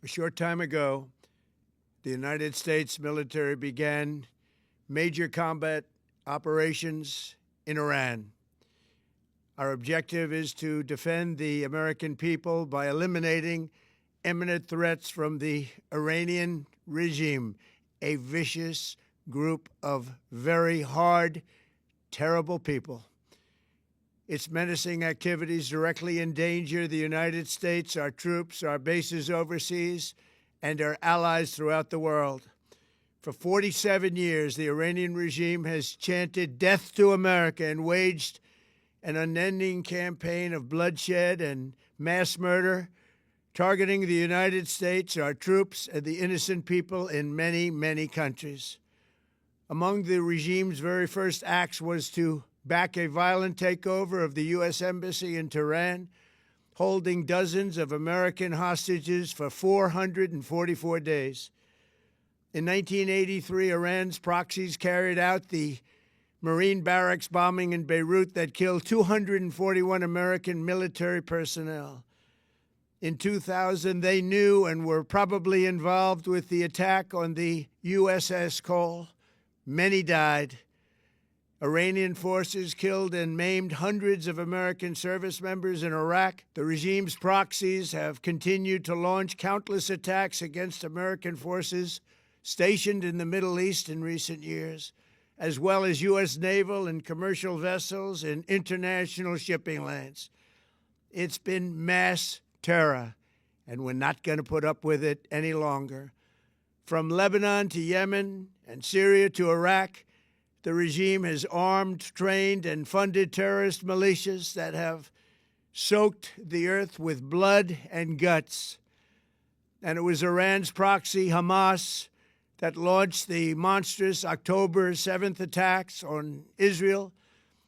A short time ago, the United States military began major combat operations in Iran. Our objective is to defend the American people by eliminating imminent threats from the Iranian regime, a vicious group of very hard, terrible people. Its menacing activities directly endanger the United States, our troops, our bases overseas, and our allies throughout the world. For 47 years, the Iranian regime has chanted death to America and waged an unending campaign of bloodshed and mass murder, targeting the United States, our troops, and the innocent people in many, many countries. Among the regime's very first acts was to back a violent takeover of the U.S. Embassy in Tehran, holding dozens of American hostages for 444 days. In 1983, Iran's proxies carried out the Marine barracks bombing in Beirut that killed 241 American military personnel. In 2000, they knew and were probably involved with the attack on the USS Cole. Many died. Iranian forces killed and maimed hundreds of American service members in Iraq. The regime's proxies have continued to launch countless attacks against American forces stationed in the Middle East in recent years, as well as U.S. naval and commercial vessels in international shipping lanes. It's been mass terror, and we're not going to put up with it any longer. From Lebanon to Yemen and Syria to Iraq, the regime has armed, trained, and funded terrorist militias that have soaked the earth with blood and guts. And it was Iran's proxy, Hamas, that launched the monstrous October 7th attacks on Israel,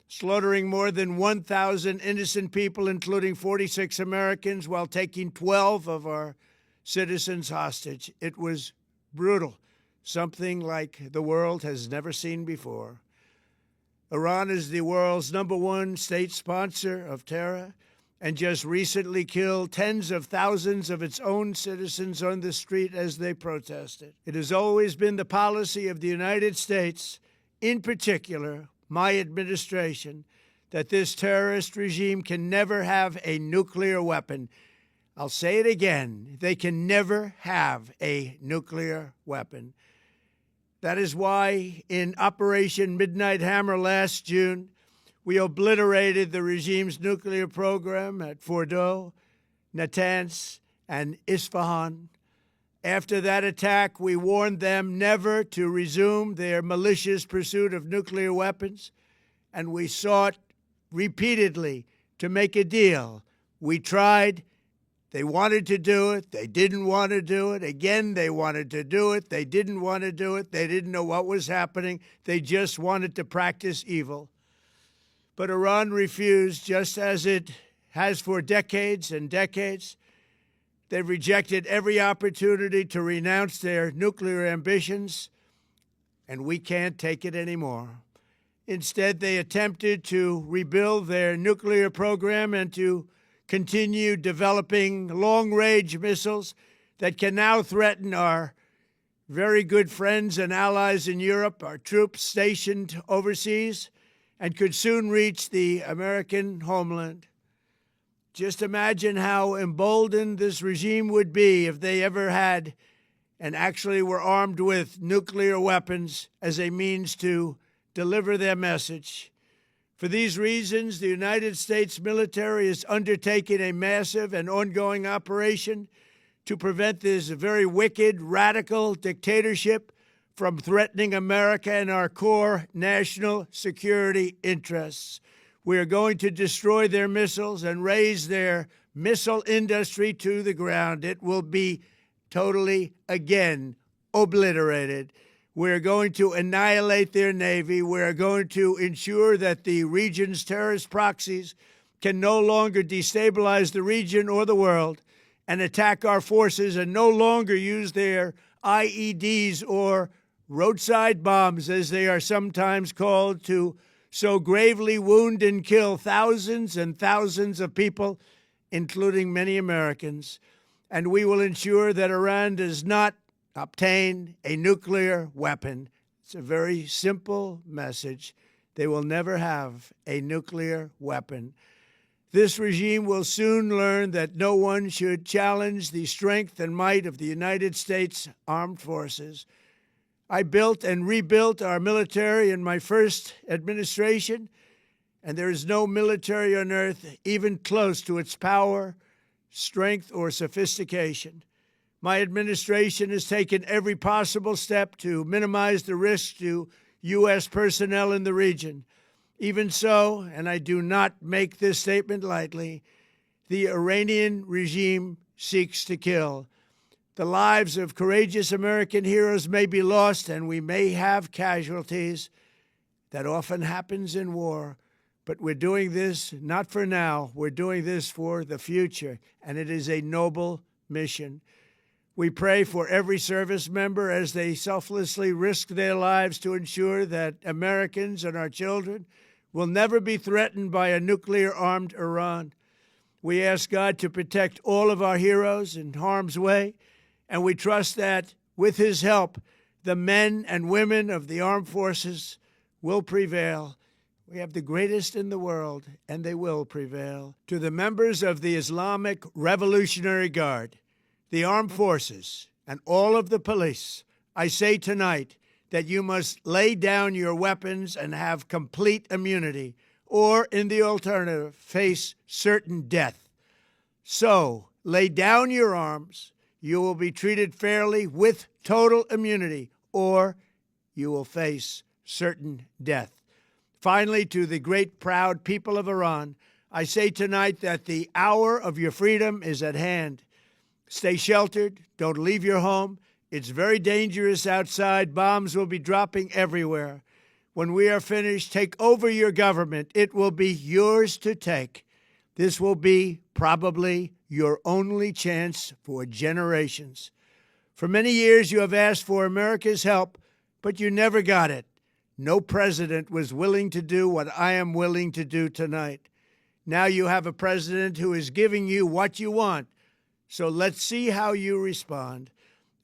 slaughtering more than 1,000 innocent people, including 46 Americans, while taking 12 of our citizens hostage. It was brutal, something like the world has never seen before. Iran is the world's #1 state sponsor of terror and just recently killed tens of thousands of its own citizens on the street as they protested. It has always been the policy of the United States, in particular, my administration, that this terrorist regime can never have a nuclear weapon. I'll say it again, they can never have a nuclear weapon. That is why in Operation Midnight Hammer last June, we obliterated the regime's nuclear program at Fordow, Natanz, and Isfahan. After that attack, we warned them never to resume their malicious pursuit of nuclear weapons, and we sought repeatedly to make a deal. We tried. They wanted to do it. They didn't want to do it. Again, they wanted to do it. They didn't want to do it. They didn't know what was happening. They just wanted to practice evil. But Iran refused, just as it has for decades and decades. They've rejected every opportunity to renounce their nuclear ambitions, and we can't take it anymore. Instead, they attempted to rebuild their nuclear program and to continue developing long-range missiles that can now threaten our very good friends and allies in Europe, our troops stationed overseas, and could soon reach the American homeland. Just imagine how emboldened this regime would be if they ever had and actually were armed with nuclear weapons as a means to deliver their message. For these reasons, the United States military is undertaking a massive and ongoing operation to prevent this very wicked, radical dictatorship from threatening America and our core national security interests. We are going to destroy their missiles and raise their missile industry to the ground. It will be totally, again, obliterated. We're going to annihilate their Navy. We're going to ensure that the region's terrorist proxies can no longer destabilize the region or the world and attack our forces and no longer use their IEDs or roadside bombs, as they are sometimes called, to so gravely wound and kill thousands and thousands of people, including many Americans. and we will ensure that Iran does not obtain a nuclear weapon. It's a very simple message. They will never have a nuclear weapon. This regime will soon learn that no one should challenge the strength and might of the United States Armed Forces. I built and rebuilt our military in my first administration, and there is no military on earth even close to its power, strength, or sophistication. My administration has taken every possible step to minimize the risk to U.S. personnel in the region. Even so, and I do not make this statement lightly, the Iranian regime seeks to kill. The lives of courageous American heroes may be lost, and we may have casualties. That often happens in war. But we're doing this not for now. We're doing this for the future, and it is a noble mission. We pray for every service member as they selflessly risk their lives to ensure that Americans and our children will never be threatened by a nuclear-armed Iran. We ask God to protect all of our heroes in harm's way, and we trust that, with his help, the men and women of the armed forces will prevail. We have the greatest in the world, and they will prevail. To the members of the Islamic Revolutionary Guard, the armed forces, and all of the police, I say tonight that you must lay down your weapons and have complete immunity, or, in the alternative, face certain death. So, lay down your arms. You will be treated fairly with total immunity, or you will face certain death. Finally, to the great, proud people of Iran, I say tonight that the hour of your freedom is at hand. Stay sheltered. Don't leave your home. It's very dangerous outside. Bombs will be dropping everywhere. When we are finished, take over your government. It will be yours to take. This will be probably your only chance for generations. For many years, you have asked for America's help, but you never got it. No president was willing to do what I am willing to do tonight. Now you have a president who is giving you what you want. So let's see how you respond.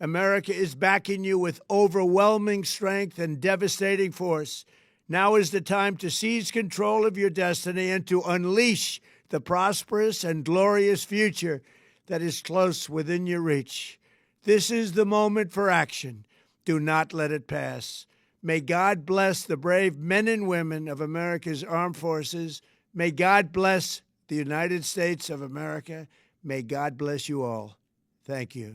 America is backing you with overwhelming strength and devastating force. Now is the time to seize control of your destiny and to unleash the prosperous and glorious future that is close within your reach. This is the moment for action. Do not let it pass. May God bless the brave men and women of America's armed forces. May God bless the United States of America. May God bless you all. Thank you.